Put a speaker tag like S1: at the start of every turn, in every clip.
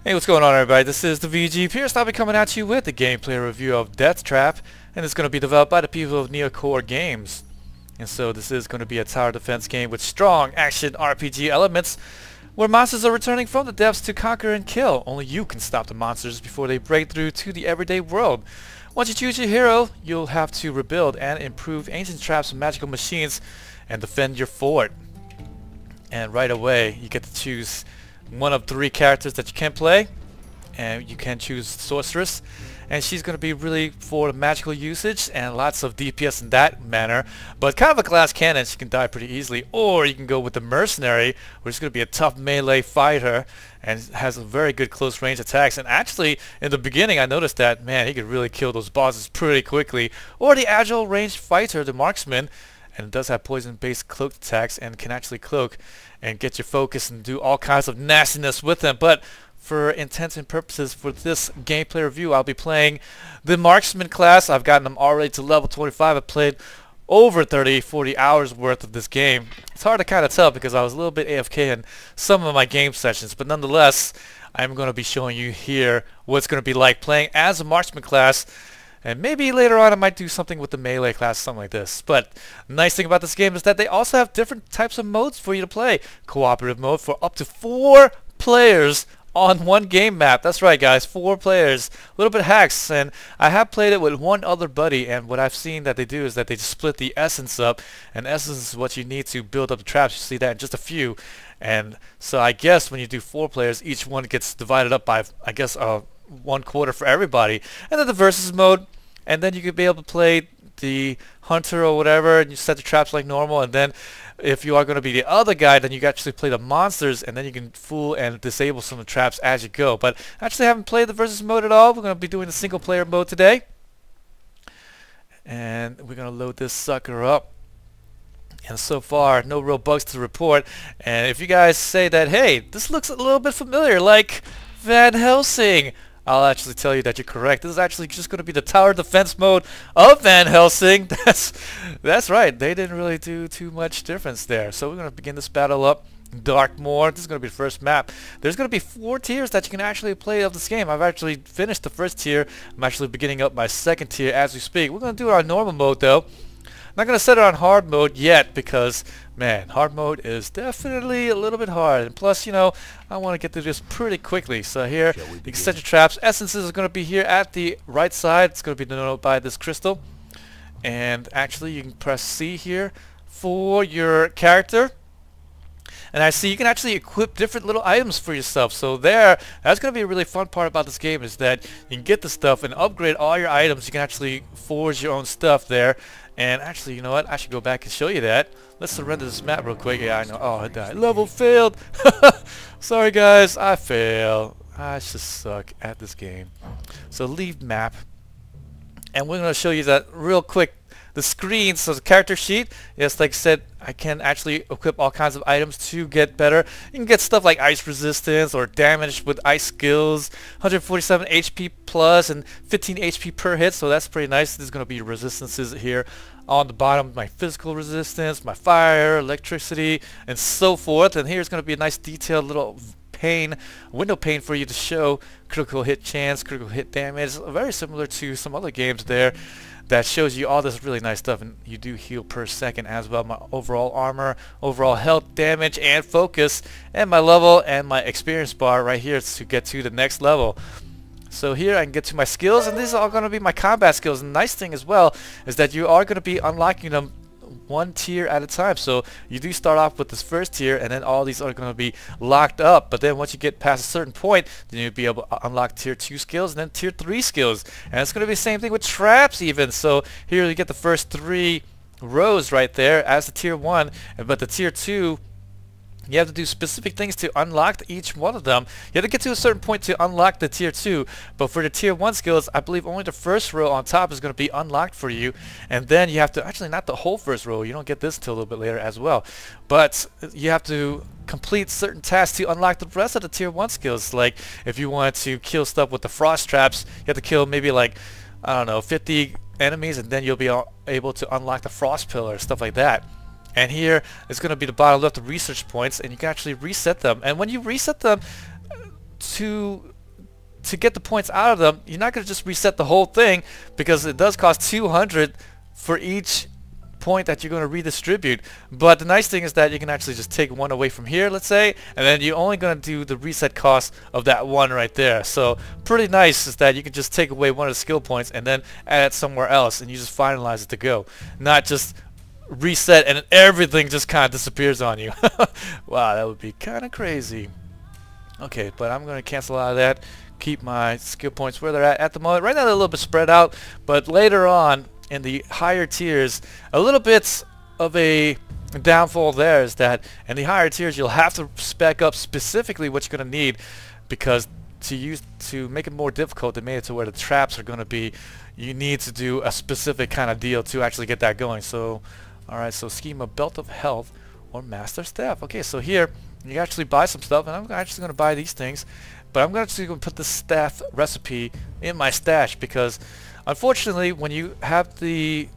S1: Hey, what's going on, everybody? This is the VG Pierce. I'll be coming at you with the gameplay review of Deathtrap, and it's going to be developed by the people of NeocoreGames. And so this is going to be a tower defense game with strong action RPG elements, where monsters are returning from the depths to conquer and kill. Only you can stop the monsters before they break through to the everyday world. Once you choose your hero, you'll have to rebuild and improve ancient traps and magical machines and defend your fort. And right away, you get to choose one of 3 characters that you can play, and you can choose Sorceress, and she's going to be really for magical usage and lots of DPS in that manner, but kind of a glass cannon. She can die pretty easily. Or you can go with the Mercenary, which is going to be a tough melee fighter and has a very good close range attacks. And actually in the beginning I noticed that, man, he could really kill those bosses pretty quickly. Or the Agile ranged fighter, the Marksman, and it does have poison-based cloaked attacks and can actually cloak and get your focus and do all kinds of nastiness with them. But for intents and purposes for this gameplay review, I'll be playing the Marksman class. I've gotten them already to level 25. I've played over 30-40 hours worth of this game. It's hard to kind of tell because I was a little bit AFK in some of my game sessions, but nonetheless, I'm going to be showing you here what it's going to be like playing as a Marksman class. And maybe later on I might do something with the melee class, something like this. But the nice thing about this game is that they also have different types of modes for you to play. Cooperative mode for up to 4 players on one game map. That's right, guys, 4 players. A little bit hacks, and I have played it with one other buddy, and what I've seen that they do is that they just split the essence up, and essence is what you need to build up the traps. You see that in just a few. And so I guess when you do 4 players, each one gets divided up by, I guess, 1/4 for everybody. And then the versus mode, and then you could be able to play the hunter or whatever, and you set the traps like normal. And then if you are going to be the other guy, then you can actually play the monsters, and then you can fool and disable some of the traps as you go. But I actually haven't played the versus mode at all. We're going to be doing the single player mode today, and we're going to load this sucker up. And so far, no real bugs to report. And if you guys say that, hey, this looks a little bit familiar, like Van Helsing, I'll actually tell you that you're correct. This is actually just going to be the tower defense mode of Van Helsing. That's right. They didn't really do too much difference there. So we're going to begin this battle up. Darkmoor. This is going to be the first map. There's going to be 4 tiers that you can actually play of this game. I've actually finished the first tier. I'm actually beginning up my second tier as we speak. We're going to do our normal mode though. I'm not going to set it on hard mode yet because, man, hard mode is definitely a little bit hard. And plus, you know, I want to get through this pretty quickly. So here, you can set your traps. Essences are going to be here at the right side. It's going to be denoted by this crystal. And actually, you can press C here for your character. And I see you can actually equip different little items for yourself. So that's going to be a really fun part about this game, is that you can get the stuff and upgrade all your items. You can actually forge your own stuff there. And actually, you know what? I should go back and show you that. Let's surrender this map real quick. Yeah, I know. Oh, I died. Level failed. Sorry, guys. I fail. I just suck at this game. So leave map. And we're going to show you that real quick. The screen, so the character sheet, yes, like I said, I can actually equip all kinds of items to get better. You can get stuff like ice resistance or damage with ice skills, 147 HP plus and 15 HP per hit, so that's pretty nice. There's going to be resistances here on the bottom, my physical resistance, my fire, electricity, and so forth. And here's going to be a nice detailed little window pane for you to show critical hit chance, critical hit damage, very similar to some other games there. That shows you all this really nice stuff, and you do heal per second as well. My overall armor, overall health, damage, and focus, and my level and my experience bar right here to get to the next level. So here I can get to my skills, and these are all going to be my combat skills. And the nice thing as well is that you are going to be unlocking them 1 tier at a time. So you do start off with this first tier, and then all these are going to be locked up. But then once you get past a certain point, then you'll be able to unlock tier 2 skills and then tier 3 skills. And it's going to be the same thing with traps even. So here you get the first 3 rows right there as the tier 1, but the tier 2, you have to do specific things to unlock each one of them. You have to get to a certain point to unlock the tier 2, but for the tier 1 skills, I believe only the first row on top is going to be unlocked for you, and then you have to, actually not the whole first row, you don't get this till a little bit later as well, but you have to complete certain tasks to unlock the rest of the tier 1 skills. Like if you want to kill stuff with the frost traps, you have to kill maybe like, I don't know, 50 enemies, and then you'll be able to unlock the frost pillar, stuff like that. And here it's going to be the bottom left, the research points, and you can actually reset them. And when you reset them, to get the points out of them, you're not going to just reset the whole thing, because it does cost 200 for each point that you're going to redistribute. But the nice thing is that you can actually just take one away from here, let's say, and then you're only going to do the reset cost of that one right there. So pretty nice is that you can just take away one of the skill points and then add it somewhere else, and you just finalize it to go, not just reset and everything just kind of disappears on you. Wow, that would be kind of crazy. Okay, but I'm going to cancel out of that, keep my skill points where they're at the moment. Right now they're a little bit spread out, but later on in the higher tiers, a little bit of a downfall there is that in the higher tiers you'll have to spec up specifically what you're going to need, because to make it more difficult, they made it to where the traps are going to be, you need to do a specific kind of deal to actually get that going. So alright, so schema, belt of health, or master staff. Okay, so here you actually buy some stuff, and I'm actually going to buy these things, but I'm actually going to put the staff recipe in my stash, because unfortunately when you have the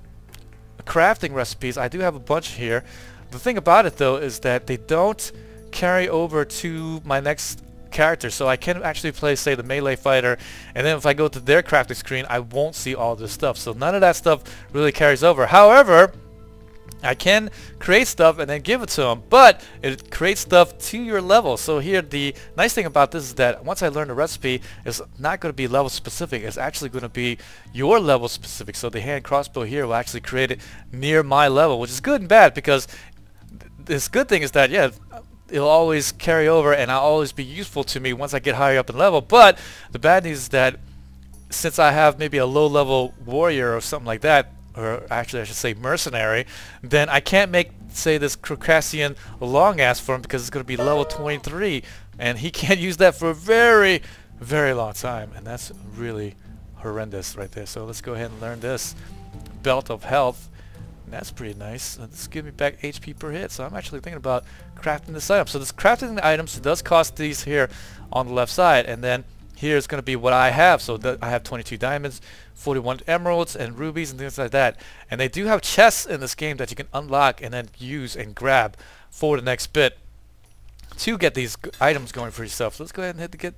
S1: crafting recipes, I do have a bunch here. The thing about it though is that they don't carry over to my next character, so I can actually play, say, the melee fighter, and then if I go to their crafting screen I won't see all this stuff, so none of that stuff really carries over. However, I can create stuff and then give it to them, but it creates stuff to your level. So here the nice thing about this is that once I learn the recipe, it's not going to be level specific, it's actually going to be your level specific. So the hand crossbow here will actually create it near my level, which is good and bad, because this good thing is that, yeah, it'll always carry over and I'll always be useful to me once I get higher up in level. But the bad news is that since I have maybe a low level warrior or something like that, or actually I should say mercenary, then I can't make, say, this Caucasian long ass for him, because it's going to be level 23 and he can't use that for a very, very long time, and that's really horrendous right there. So let's go ahead and learn this belt of health. That's pretty nice. This gives me back HP per hit, so I'm actually thinking about crafting this item. So this crafting the items, it does cost these here on the left side, and then here's going to be what I have. So I have 22 diamonds, 41 emeralds, and rubies, and things like that. And they do have chests in this game that you can unlock and then use and grab for the next bit to get these items going for yourself. So let's go ahead and hit the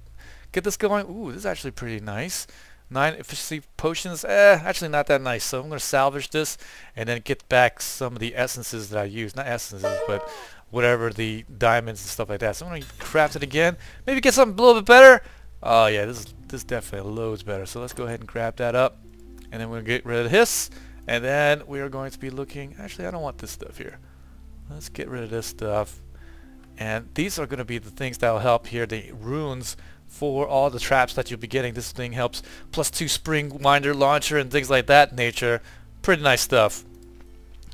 S1: get this going. Ooh, this is actually pretty nice. 9 efficiency potions, actually not that nice. So I'm going to salvage this and then get back some of the essences that I use. Not essences, but whatever, the diamonds and stuff like that. So I'm going to craft it again. Maybe get something a little bit better. Oh yeah, this definitely loads better. So let's go ahead and grab that up, and then we'll get rid of this, and then we are going to be looking. Actually, I don't want this stuff here. Let's get rid of this stuff, and these are going to be the things that will help here. The runes for all the traps that you'll be getting. This thing helps +2 spring winder launcher and things like that nature. Pretty nice stuff.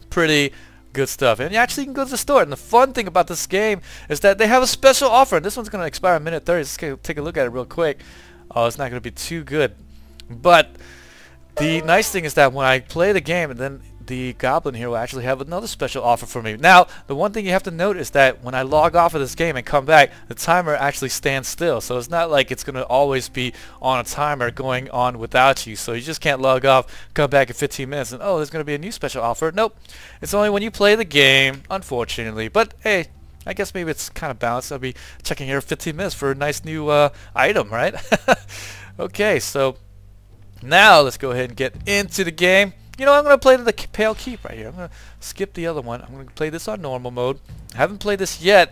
S1: Pretty good stuff. And you actually can go to the store, and the fun thing about this game is that they have a special offer. This one's going to expire in minute 30. Let's take a look at it real quick. Oh, it's not going to be too good, but the nice thing is that when I play the game, and then the goblin here will actually have another special offer for me. Now, the one thing you have to note is that when I log off of this game and come back, the timer actually stands still. So it's not like it's going to always be on a timer going on without you. So you just can't log off, come back in 15 minutes, and oh, there's going to be a new special offer. Nope. It's only when you play the game, unfortunately. But hey, I guess maybe it's kind of balanced. I'll be checking here 15 minutes for a nice new item, right? Okay, so now let's go ahead and get into the game. You know, I'm going to play the Pale Keep right here. I'm going to skip the other one. I'm going to play this on normal mode. I haven't played this yet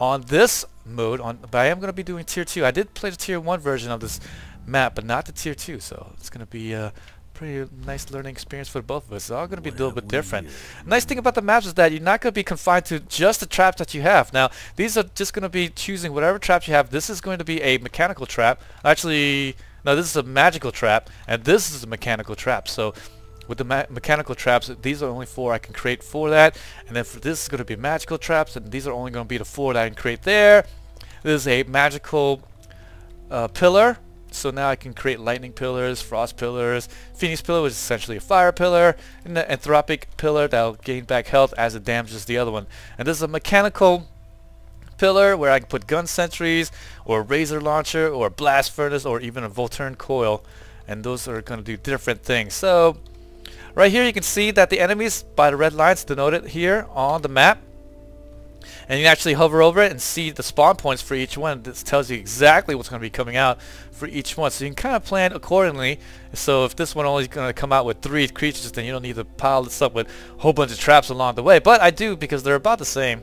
S1: on this mode, but I am going to be doing Tier 2. I did play the Tier 1 version of this map, but not the Tier 2, so it's going to be a pretty nice learning experience for both of us. It's all going to be a little bit different. Nice thing about the maps is that you're not going to be confined to just the traps that you have. Now, these are just going to be choosing whatever traps you have. This is going to be a mechanical trap. Actually, no, this is a magical trap, and this is a mechanical trap. So with the mechanical traps, these are only 4 I can create for that, and then for this is going to be magical traps, and these are only going to be the 4 that I can create there. This is a magical pillar, so now I can create lightning pillars, frost pillars, phoenix pillar, which is essentially a fire pillar, and the anthropic pillar that will gain back health as it damages the other one. And this is a mechanical pillar where I can put gun sentries, or a razor launcher, or a blast furnace, or even a Volturn coil, and those are going to do different things. So right here you can see that the enemies by the red lines denoted here on the map, And you can actually hover over it and see the spawn points for each one. This tells you exactly what's going to be coming out for each one. So you can kind of plan accordingly. So if this one only is going to come out with 3 creatures, then you don't need to pile this up with a whole bunch of traps along the way. But I do, because they're about the same.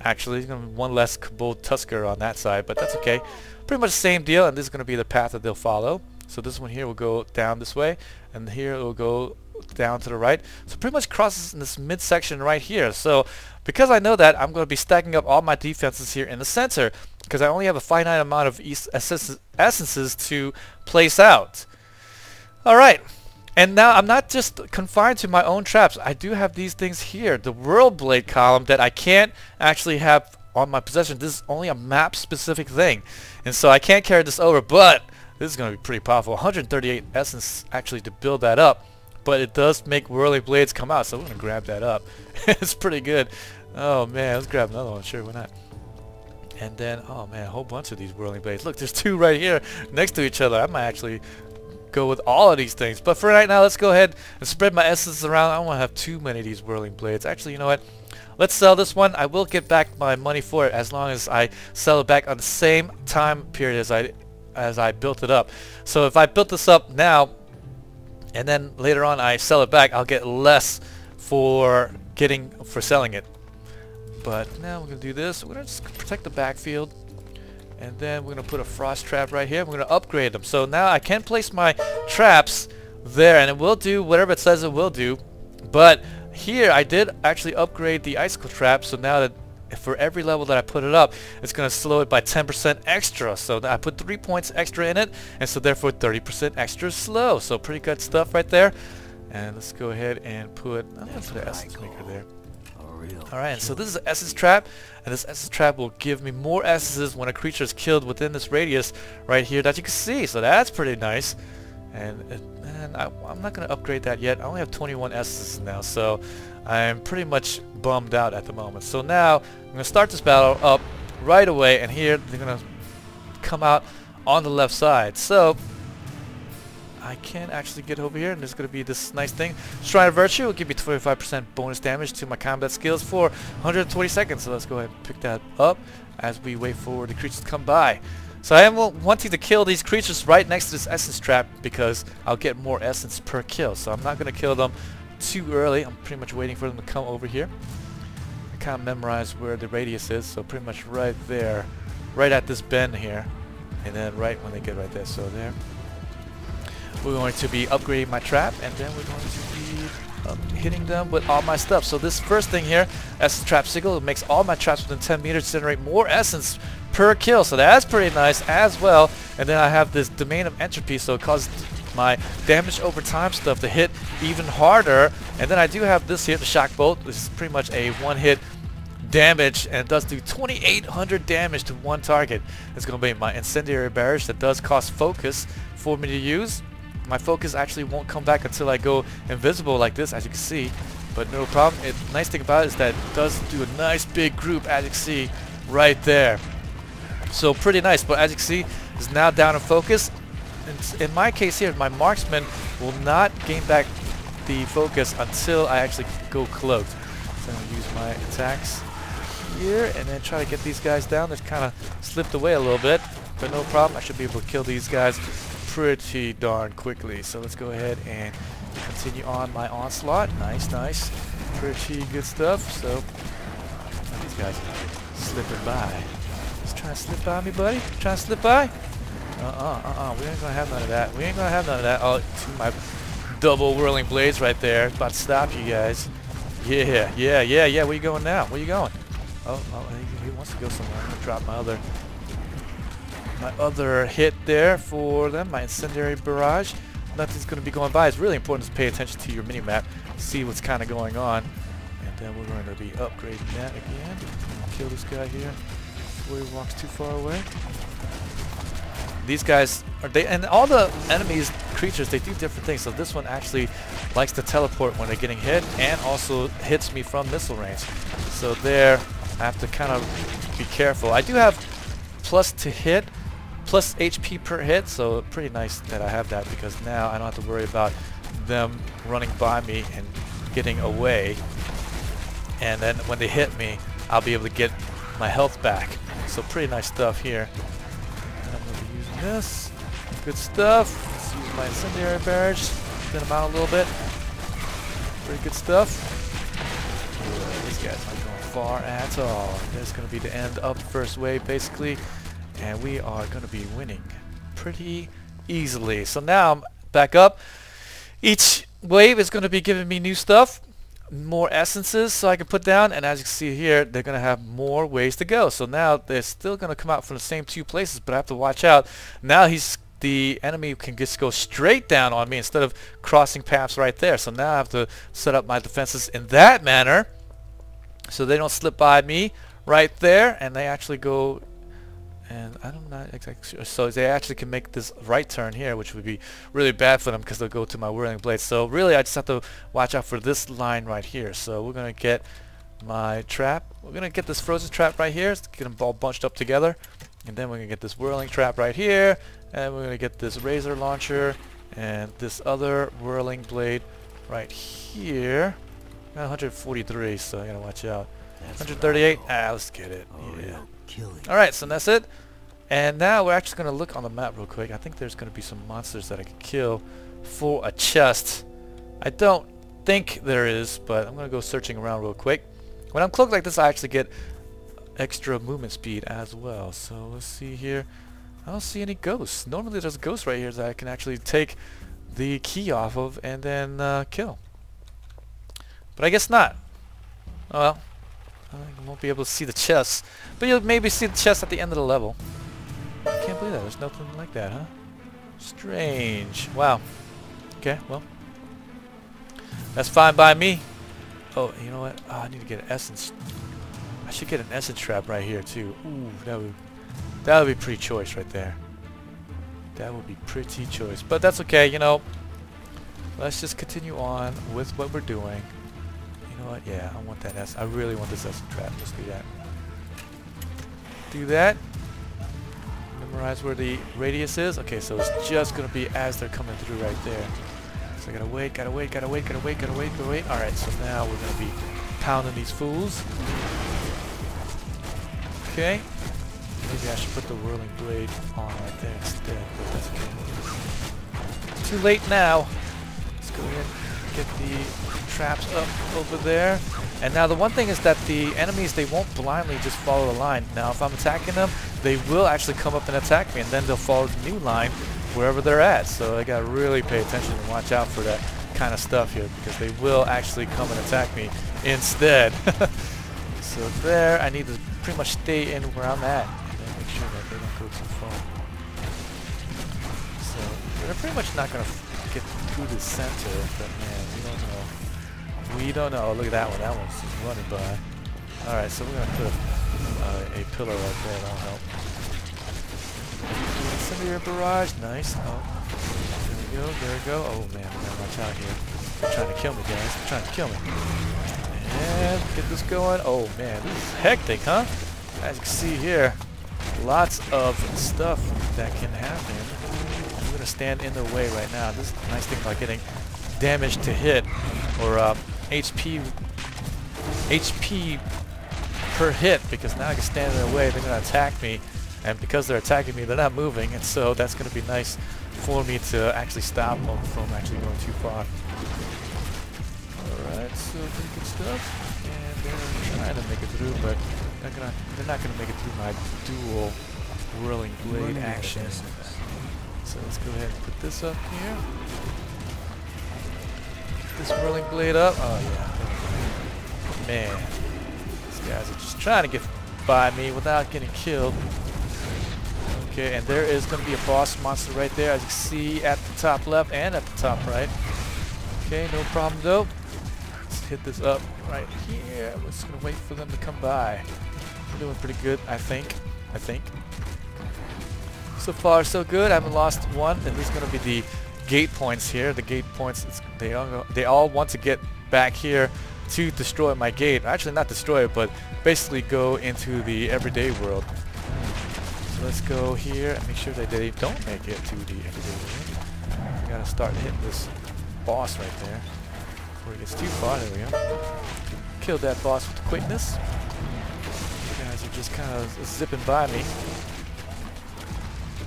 S1: Actually, there's going to be one less Kobold Tusker on that side, but that's okay. Pretty much the same deal, and this is going to be the path that they'll follow. So this one here will go down this way, and here it will go down to the right. So pretty much crosses in this midsection right here. So because I know that, I'm going to be stacking up all my defenses here in the center, because I only have a finite amount of essences to place out. Alright, and now I'm not just confined to my own traps. I do have these things here, the World Blade column, that I can't actually have on my possession. This is only a map specific thing, and so I can't carry this over, but this is going to be pretty powerful. 138 essence actually to build that up, but it does make Whirling Blades come out, so we're going to grab that up. It's pretty good. Oh man, let's grab another one. Sure, why not? And then, oh man, a whole bunch of these Whirling Blades. Look, there's 2 right here next to each other. I might actually go with all of these things. But for right now, let's go ahead and spread my essence around. I don't want to have too many of these Whirling Blades. Actually, you know what? Let's sell this one. I will get back my money for it as long as I sell it back on the same time period as I built it up. So if I built this up now, and then later on I sell it back, I'll get less for selling it. But now we're going to do this. We're going to just protect the backfield. And then we're going to put a frost trap right here. We're going to upgrade them. So now I can place my traps there, and it will do whatever it says it will do. But here I did actually upgrade the icicle trap. So now that for every level that I put it up, it's going to slow it by 10% extra. So I put 3 points extra in it, and so therefore 30% extra slow. So pretty good stuff right there. And let's go ahead and put, I'm going to put an essence maker there. Alright, and so this is an essence trap, and this essence trap will give me more essences when a creature is killed within this radius right here that you can see. So that's pretty nice. And I'm not going to upgrade that yet. I only have 21 essences now, so I'm pretty much bummed out at the moment. So now I'm going to start this battle up right away, and here they're going to come out on the left side. So I can actually get over here, and there's going to be this nice thing. Shrine of Virtue will give me 25% bonus damage to my combat skills for 120 seconds. So let's go ahead and pick that up as we wait for the creatures to come by. So I am wanting to kill these creatures right next to this essence trap because I'll get more essence per kill. So I'm not going to kill them too early. I'm pretty much waiting for them to come over here. I kind of memorized where the radius is, so pretty much right there, right at this bend here, and then right when they get right there. So there. We're going to be upgrading my trap, and then we're going to be hitting them with all my stuff. So this first thing here, Essence Trap Signal, it makes all my traps within 10 meters generate more essence per kill. So that's pretty nice as well. And then I have this Domain of Entropy, so it causes my damage over time stuff to hit even harder. And then I do have this here, the Shock Bolt, which is pretty much a one-hit damage, and it does do 2,800 damage to one target. It's going to be my Incendiary Barrage that does cost focus for me to use. My focus actually won't come back until I go invisible like this, as you can see, but no problem. The nice thing about it is that it does do a nice big group, as you can see right there. So pretty nice, but as you can see, it's now down in focus. And in my case here, my marksman will not gain back the focus until I actually go cloaked. So I'm going to use my attacks here and then try to get these guys down. They've kind of slipped away a little bit, but no problem. I should be able to kill these guys pretty darn quickly. So let's go ahead and continue on my onslaught. Nice, nice. Pretty good stuff. So these guys slipping by. Just trying to slip by me, buddy. Trying to slip by? We ain't gonna have none of that. We ain't gonna have none of that. Oh, my double whirling blades right there. About to stop you guys. Yeah. Where you going now? Where you going? Oh, he wants to go somewhere. I'm gonna drop my other hit there for them, my Incendiary Barrage. Nothing's going to be going by. It's really important to pay attention to your mini-map, see what's kind of going on. And then we're going to be upgrading that again. Kill this guy here before he walks too far away. These guys, and all the enemies, creatures, they do different things. So this one actually likes to teleport when they're getting hit, and also hits me from missile range. So there, I have to kind of be careful. I do have plus to hit, plus HP per hit, so pretty nice that I have that, because now I don't have to worry about them running by me and getting away. And then when they hit me, I'll be able to get my health back. So pretty nice stuff here. And I'm going to be using this. Good stuff. Let's use my incendiary barrage. Thin them out a little bit. Pretty good stuff. These guys aren't going far at all. That's going to be the end of the first wave, basically. And we are going to be winning pretty easily. So now I'm back up. Each wave is going to be giving me new stuff, more essences so I can put down, and as you can see here, they're going to have more ways to go. So now they're still going to come out from the same two places, but I have to watch out. Now the enemy can just go straight down on me instead of crossing paths right there. So now I have to set up my defenses in that manner so they don't slip by me right there, and they actually go. And I'm not exactly sure. So they actually can make this right turn here, which would be really bad for them because they'll go to my whirling blade. So really I just have to watch out for this line right here. So we're going to get my trap. We're going to get this frozen trap right here. Get them all bunched up together. And then we're going to get this whirling trap right here. And we're going to get this razor launcher and this other whirling blade right here. 143, so I got to watch out. 138. Let's get it. Yeah. Alright, so that's it. And now we're actually going to look on the map real quick. I think there's going to be some monsters that I can kill for a chest. I don't think there is, but I'm going to go searching around real quick. When I'm cloaked like this, I actually get extra movement speed as well. So let's see here. I don't see any ghosts. Normally there's a ghost right here that I can actually take the key off of and then kill. But I guess not. Oh well. I won't be able to see the chests, but you'll maybe see the chest at the end of the level. I can't believe that. There's nothing like that, huh? Strange. Wow. Okay, well. That's fine by me. Oh, you know what? Oh, I need to get an essence. I should get an essence trap right here, too. Ooh, that would be pretty choice right there. That would be pretty choice. But that's okay, you know. Let's just continue on with what we're doing. You know what? Yeah, I want that I really want this essence trap. Let's do that. Do that. Memorize where the radius is. Okay, so it's just gonna be as they're coming through right there. So I gotta wait, gotta wait, gotta wait, gotta wait, gotta wait, gotta wait. Alright, so now we're gonna be pounding these fools. Okay. Maybe I should put the whirling blade on right there instead, but that's okay. Too late now. Let's go ahead and get the traps up over there. And now the one thing is that the enemies, they won't blindly just follow the line. Now if I'm attacking them, they will actually come up and attack me, and then they'll follow the new line wherever they're at. So I gotta really pay attention and watch out for that kind of stuff here, because they will actually come and attack me instead. So there, I need to pretty much stay in where I'm at and then make sure that they don't go too far. So they're pretty much not gonna get through the center, but man, we don't know. We don't know. Oh, look at that one. That one's just running by. Alright, so we're going to put a pillar right there. That'll help. Incendiary barrage. Nice. Oh. There we go. There we go. Oh, man. We got to watch out here. They're trying to kill me, guys. They're trying to kill me. And get this going. Oh, man. This is hectic, huh? As you can see here, lots of stuff that can happen. I'm going to stand in their way right now. This is the nice thing about getting damage to hit, or HP per hit, because now I can stand in their way. They're going to attack me, and because they're attacking me, they're not moving, and so that's going to be nice for me to actually stop them from actually going too far. Alright, so pretty good stuff, and they're trying to make it through, but they're not going to make it through my dual whirling blade action. So let's go ahead and put this up here. This whirling blade up. Oh yeah. Man. These guys are just trying to get by me without getting killed. Okay, and there is going to be a boss monster right there, as you can see at the top left and at the top right. Okay, no problem though. Let's hit this up right here. We're just going to wait for them to come by. We're doing pretty good, I think. So far so good. I haven't lost one, and this is going to be the gate points here. The gate points, they all want to get back here to destroy my gate. Actually not destroy it, but basically go into the everyday world. So let's go here and make sure that they don't make it to the everyday world. We gotta start hitting this boss right there before he gets too far. There we go. Kill that boss with quickness. just kind of zipping by me.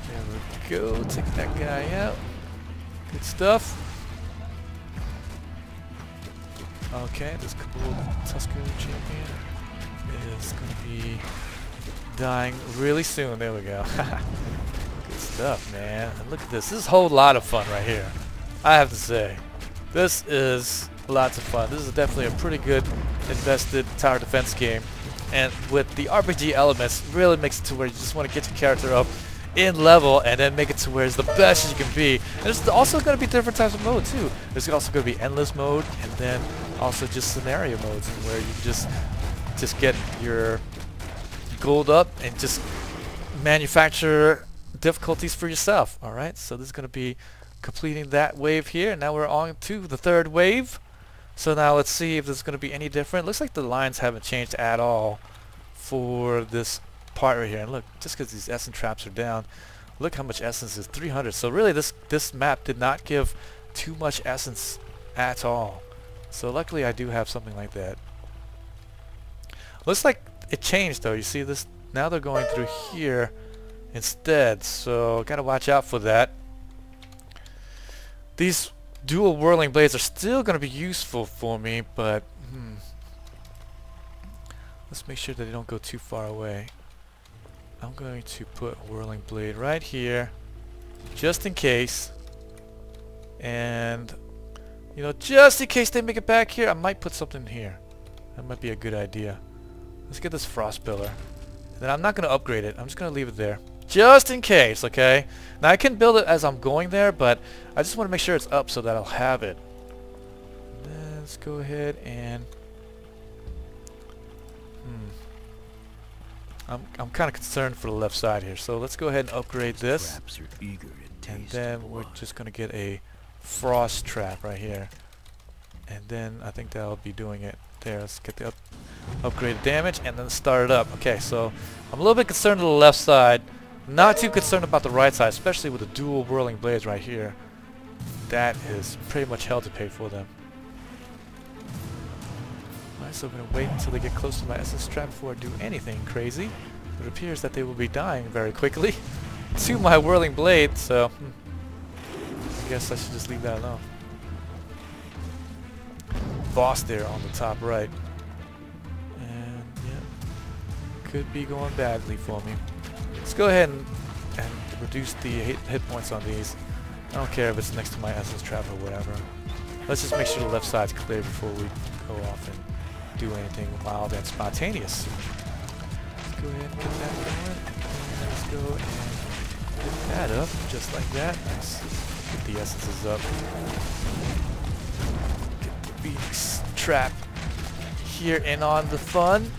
S1: There we go. Take that guy out. Good stuff. Okay, this Kabul Tusker champion is going to be dying really soon. There we go. Good stuff, man. And look at this. This is a whole lot of fun right here. I have to say. This is lots of fun. This is definitely a pretty good invested tower defense game. And with the RPG elements, really makes it to where you just want to get your character up in level and then make it to where it's the best as you can be. And there's also going to be different types of mode too. There's also going to be endless mode and then also just scenario modes where you just get your gold up and just manufacture difficulties for yourself. Alright, so this is going to be completing that wave here. Now we're on to the third wave. So now let's see if this is going to be any different. Looks like the lines haven't changed at all for this part right here. And look, just because these essence traps are down, look how much essence is 300. So really this map did not give too much essence at all. So luckily I do have something like that. Looks like it changed though. You see this? Now they're going through here instead. So gotta watch out for that. These dual whirling blades are still going to be useful for me, but let's make sure that they don't go too far away. I'm going to put a whirling blade right here just in case, and you know, just in case they make it back here, I might put something here. That might be a good idea. Let's get this frost pillar, and then I'm not going to upgrade it. I'm just going to leave it there just in case. Okay, now I can build it as I'm going there, but I just want to make sure it's up so that I'll have it. Let's go ahead and I'm kind of concerned for the left side here, so let's go ahead and upgrade this, and then we're just gonna get a frost trap right here, and then I think that'll be doing it there. Let's get the upgraded damage and then start it up. Okay, so I'm a little bit concerned to the left side, not too concerned about the right side, especially with the dual whirling blades right here. That is pretty much hell to pay for them. Alright, so I'm going to wait until they get close to my essence trap before I do anything crazy. It appears that they will be dying very quickly to my whirling blade, so I guess I should just leave that alone. Boss there on the top right. And yeah, could be going badly for me. Let's go ahead and reduce the hit points on these. I don't care if it's next to my essence trap or whatever. Let's just make sure the left side's clear before we go off and do anything wild and spontaneous. Let's go ahead and get that going. And let's go and get that up just like that. Nice. Get the essences up. Get the beaks trap here and on the fun.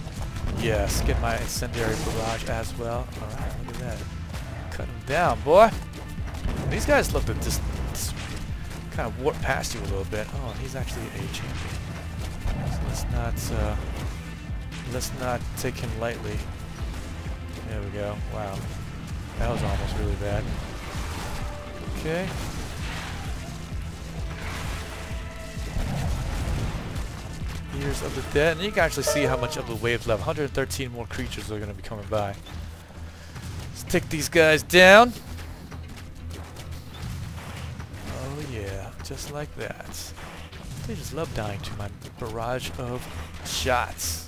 S1: Yes, get my incendiary barrage as well. Alright, look at that. Cut him down, boy. And these guys love to just kind of warp past you a little bit. Oh, he's actually a champion. So let's not take him lightly. There we go. Wow. That was almost really bad. Okay. Ears of the Dead. And you can actually see how much of the wave's left. 113 more creatures are going to be coming by. Let's take these guys down. Oh yeah, just like that. They just love dying to my barrage of shots.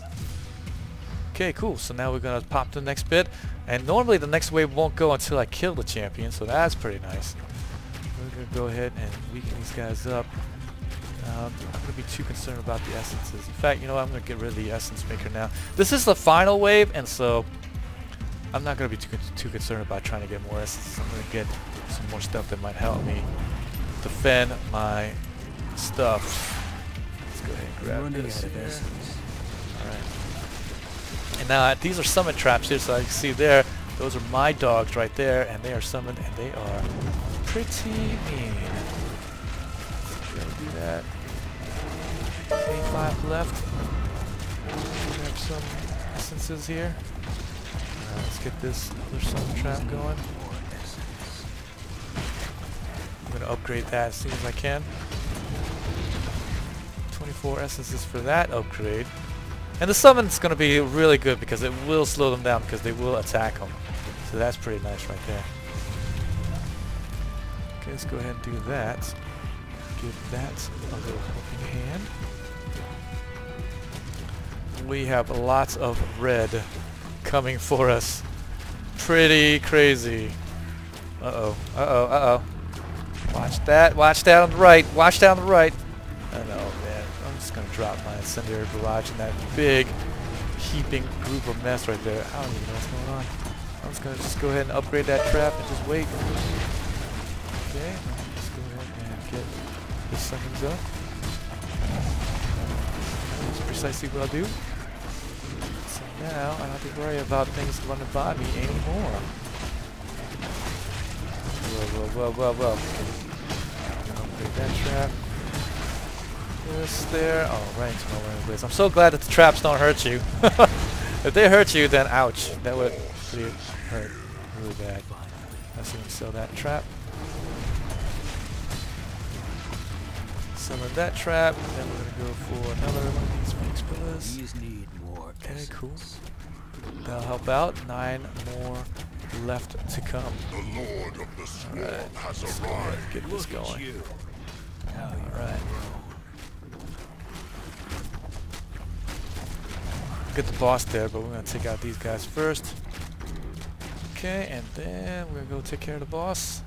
S1: Okay, cool. So now we're going to pop the next bit. And normally the next wave won't go until I kill the champion, so that's pretty nice. We're going to go ahead and weaken these guys up. I'm not going to be too concerned about the essences. In fact, you know what? I'm going to get rid of the essence maker now. This is the final wave, and so I'm not going to be too concerned about trying to get more essences. I'm going to get some more stuff that might help me defend my stuff. Let's go ahead and grab this here. Alright. And now these are summon traps here, so you can see there, those are my dogs right there, and they are summoned, and they are pretty mean. Do that. 85 left. Grab some essences here. Let's get this other summon trap going. I'm going to upgrade that as soon as I can. 24 essences for that upgrade. And the summon's going to be really good because it will slow them down because they will attack them. So that's pretty nice right there. Okay, let's go ahead and do that. Give that a little helping hand. We have lots of red coming for us. Pretty crazy. Uh-oh, uh-oh, uh-oh. Watch that on the right. Watch down the right. I know, man. I'm just going to drop my incendiary barrage in that big heaping group of mess right there. I don't even know what's going on. I'm just going to go ahead and upgrade that trap and just wait. Okay, let's go ahead and get the summons up. That's precisely what I'll do. So now I don't have to worry about things running by me anymore. Whoa. Upgrade that trap. This there. Oh, right into my wearing blades. I'm so glad that the traps don't hurt you. If they hurt you, then ouch. That would really hurt really bad. Let's see if we sell that trap. Selling that trap. Then we're gonna go for another one of these Phoenix pillars.
S2: These need more.
S1: Okay, cool. That'll help out. 9 more left to come.
S3: The Lord of the Swarm has
S1: Let's go ahead and get this going. Alright. Get the boss there, but we're going to take out these guys first. Okay, and then we're going to go take care of the boss.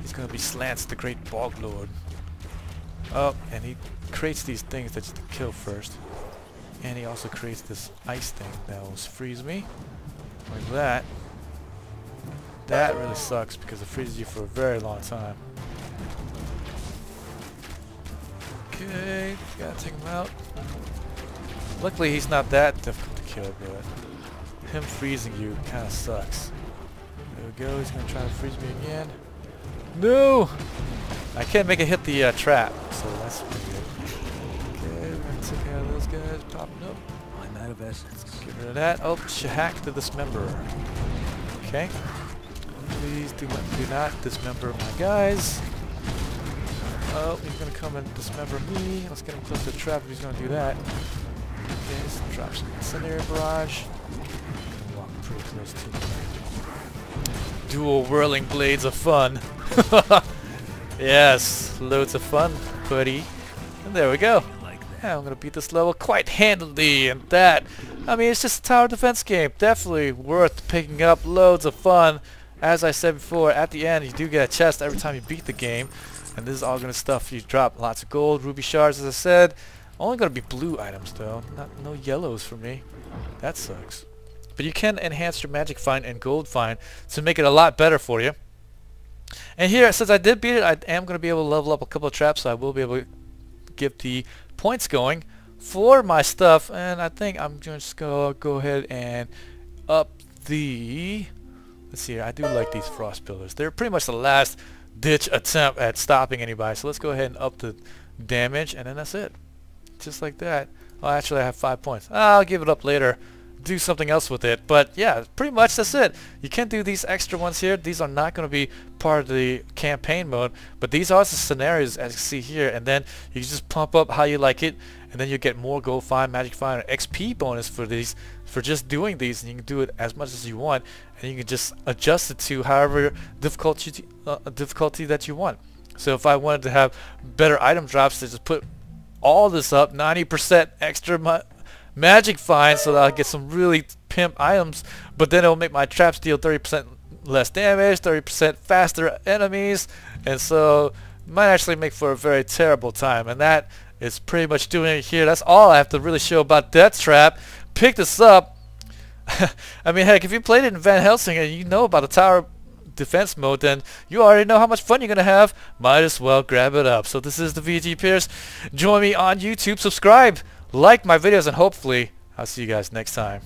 S1: He's going to be Slants, the Great Bog Lord. Oh, and he creates these things that you have to kill first. And he also creates this ice thing that will freeze me. Like that. That really sucks because it freezes you for a very long time. Okay, gotta take him out. Luckily he's not that difficult to kill, but him freezing you kinda sucks. There we go, he's gonna try to freeze me again. No! I can't make it hit the trap, so that's pretty good. Okay, we're gonna take care of those guys popping up.
S2: I'm out of essence.
S1: Get rid of that. Oh, Shahak the Dismemberer. Okay. Please do not dismember my guys. Oh, he's gonna come and dismember me. Let's get him close to the trap if he's gonna do that. Okay, let's drop some incendiary barrage. I'm gonna walk pretty close to him. Dual whirling blades of fun. Yes, loads of fun, buddy. And there we go. Yeah, I'm gonna beat this level quite handily, and that, I mean, it's just a tower defense game. Definitely worth picking up. Loads of fun. As I said before, at the end you do get a chest every time you beat the game, and this is all gonna stuff you drop. Lots of gold, ruby shards, as I said. Only gonna be blue items though, no yellows for me. That sucks. But you can enhance your magic find and gold find to make it a lot better for you. And here, since I did beat it, I am gonna be able to level up a couple of traps, so I will be able to get the points going for my stuff. And I think I'm just gonna go ahead and up the. Let's see here, I do like these frost pillars. They're pretty much the last ditch attempt at stopping anybody. So let's go ahead and up the damage, and then that's it. Just like that. Oh, actually I have 5 points. I'll give it up later. Do something else with it. But yeah, pretty much that's it. You can do these extra ones here. These are not going to be part of the campaign mode, but these are the scenarios as you see here, and then you just pump up how you like it, and then you get more gold find, magic find, or XP bonus for these, for just doing these, and you can do it as much as you want, and you can just adjust it to however difficulty that you want. So if I wanted to have better item drops, to just put all this up, 90% extra magic find, so that I'll get some really pimp items, but then it'll make my traps deal 30% less damage, 30% faster enemies, and so it might actually make for a very terrible time. And that is pretty much doing it here. That's all I have to really show about Deathtrap. Pick this up. I mean, heck, if you played it in Van Helsing and you know about the tower defense mode, then you already know how much fun you're gonna have. Might as well grab it up. So this is the VG Pierce. Join me on YouTube, subscribe, like my videos, and hopefully I'll see you guys next time.